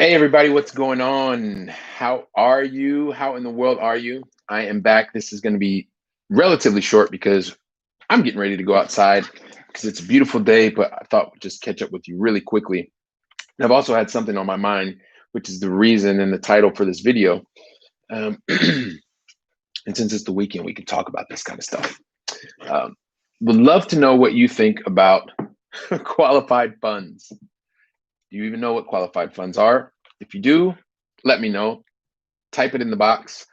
Hey everybody, what's going on? How are you? How in the world are you? I am back. This is going to be relatively short because I'm getting ready to go outside because it's a beautiful day, but I thought we'd just catch up with you really quickly. And I've also had something on my mind, which is the reason and the title for this video. And since it's the weekend, we can talk about this kind of stuff. Um, would love to know what you think about qualified funds. Do you even know what qualified funds are? If you do, let me know. Type it in the box.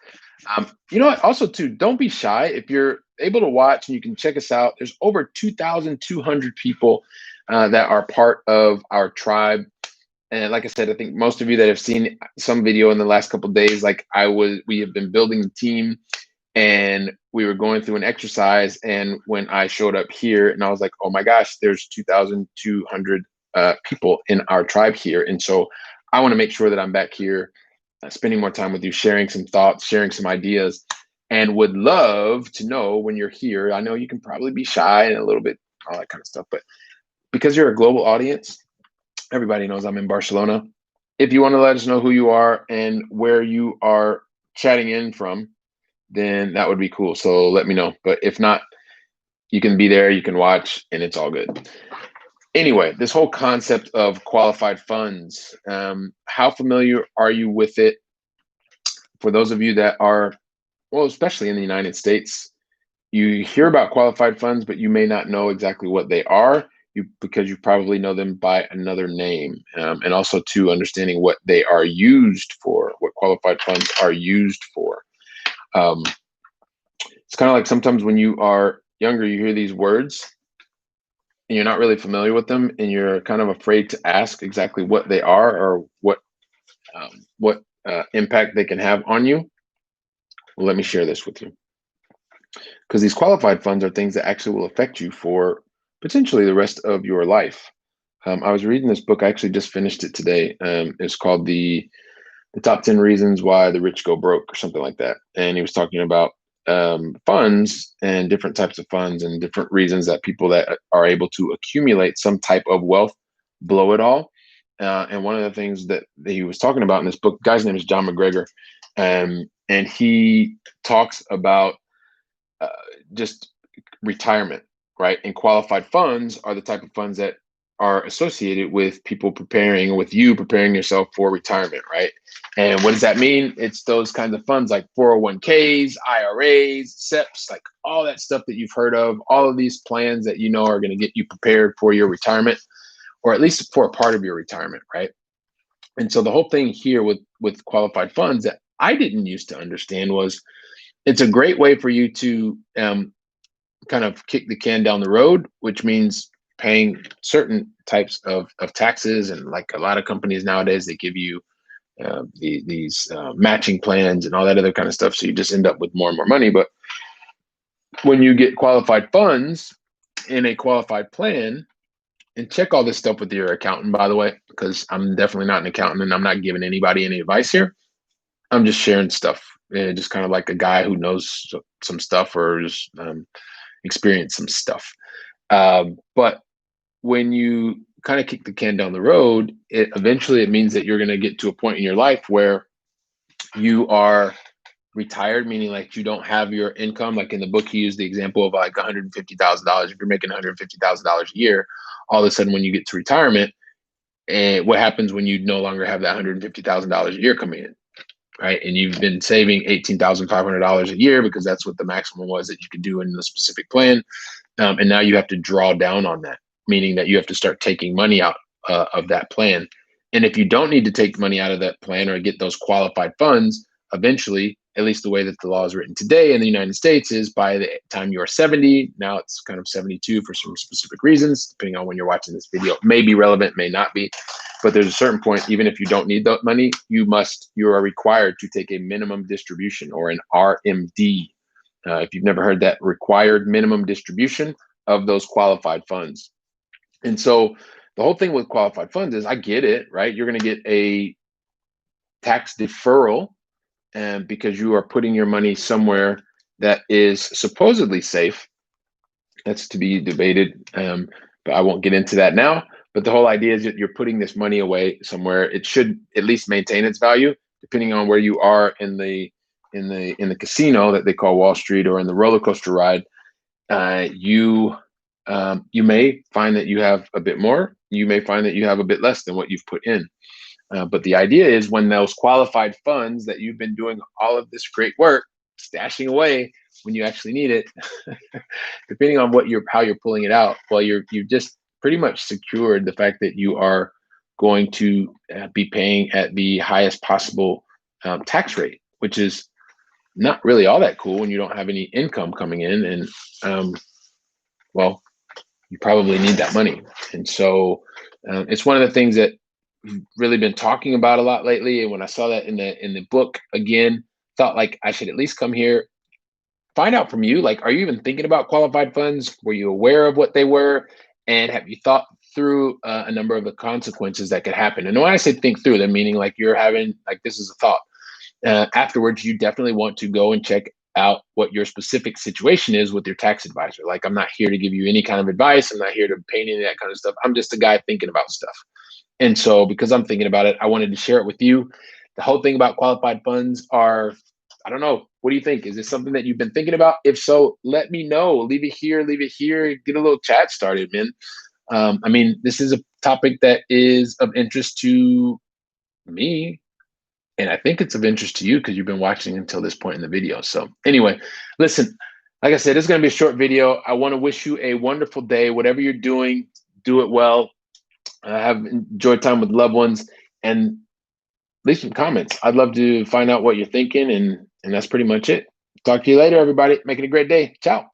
You know what? Also, too, don't be shy. If you're able to watch and you can check us out, there's over 2,200 people that are part of our tribe. And like I said, I think most of you that have seen some video in the last couple of days, we have been building the team and we were going through an exercise. And when I showed up here and I was like, oh my gosh, there's 2,200 people in our tribe here. And so I want to make sure that I'm back here spending more time with you, sharing some thoughts, sharing some ideas, and would love to know when you're here. I know you can probably be shy and a little bit, all that kind of stuff, but because you're a global audience, everybody knows I'm in Barcelona. If you want to let us know who you are and where you are chatting in from, then that would be cool. So let me know. But if not, you can be there, you can watch, and it's all good. Anyway, this whole concept of qualified funds, how familiar are you with it? For those of you that are, well, especially in the United States, you hear about qualified funds, but you may not know exactly what they are because you probably know them by another name. And also to understanding what they are used for, what qualified funds are used for. Um, it's kind of like sometimes when you are younger, you hear these words and you're not really familiar with them and you're kind of afraid to ask exactly what they are or what impact they can have on you. Well, let me share this with you. Because these qualified funds are things that actually will affect you for potentially the rest of your life. I was reading this book. I actually just finished it today. It's called the Top 10 Reasons Why the Rich Go Broke or something like that. And he was talking about funds and different types of funds and different reasons that people that are able to accumulate some type of wealth blow it all. And one of the things that he was talking about in this book, guy's name is John McGregor, and he talks about uh, just retirement, right? And qualified funds are the type of funds that are associated with people preparing, with you preparing yourself for retirement, right? And what does that mean? It's those kinds of funds like 401ks, IRAs, SEPs, like all that stuff that you've heard of, all of these plans that you know are going to get you prepared for your retirement, or at least for a part of your retirement, right? And so the whole thing here with qualified funds that I didn't used to understand was it's a great way for you to kind of kick the can down the road, which means paying certain types of taxes. And like a lot of companies nowadays, they give you these matching plans and all that other kind of stuff. So you just end up with more and more money. But when you get qualified funds in a qualified plan, and check all this stuff with your accountant, by the way, because I'm definitely not an accountant and I'm not giving anybody any advice here. I'm just sharing stuff, just kind of like a guy who knows some stuff or just experience some stuff. But when you kind of kick the can down the road, it means that you're going to get to a point in your life where you are retired, meaning like you don't have your income. Like in the book, he used the example of like $150,000. If you're making $150,000 a year, all of a sudden when you get to retirement, and what happens when you no longer have that $150,000 a year coming in? Right. And you've been saving $18,500 a year because that's what the maximum was that you could do in the specific plan. And now you have to draw down on that, meaning that you have to start taking money out of that plan. And if you don't need to take money out of that plan or get those qualified funds, eventually, at least the way that the law is written today in the United States, is by the time you're 70, now it's kind of 72 for some specific reasons, depending on when you're watching this video, may be relevant, may not be. But there's a certain point, even if you don't need that money, you are required to take a minimum distribution or an RMD. If you've never heard that, required minimum distribution of those qualified funds. And so the whole thing with qualified funds is I get it, right? You're going to get a tax deferral and because you are putting your money somewhere that is supposedly safe. That's to be debated, but I won't get into that now. But the whole idea is that you're putting this money away somewhere. It should at least maintain its value, depending on where you are in the casino that they call Wall Street, or in the roller coaster ride. You may find that you have a bit more. You may find that you have a bit less than what you've put in. But the idea is, when those qualified funds that you've been doing all of this great work stashing away, when you actually need it, depending on how you're pulling it out, well, you've just pretty much secured the fact that you are going to be paying at the highest possible tax rate, which is not really all that cool when you don't have any income coming in. And well, you probably need that money. And so it's one of the things that we've really been talking about a lot lately. And when I saw that in the book again, thought like I should at least come here, find out from you. Like, are you even thinking about qualified funds? Were you aware of what they were? And have you thought through a number of the consequences that could happen? And when I say think through, then meaning like you're having, like, this is a thought. Afterwards, you definitely want to go and check out what your specific situation is with your tax advisor. Like, I'm not here to give you any kind of advice. I'm not here to paint any of that kind of stuff. I'm just a guy thinking about stuff. And so, because I'm thinking about it, I wanted to share it with you. The whole thing about qualified funds are, I don't know. What do you think? Is this something that you've been thinking about? If so, let me know. Leave it here. Leave it here. Get a little chat started, man. I mean, this is a topic that is of interest to me, and I think it's of interest to you because you've been watching until this point in the video. So anyway, listen, like I said, it's going to be a short video. I want to wish you a wonderful day. Whatever you're doing, do it well. Have enjoyed time with loved ones, and leave some comments. I'd love to find out what you're thinking, and that's pretty much it. Talk to you later, everybody. Make it a great day. Ciao.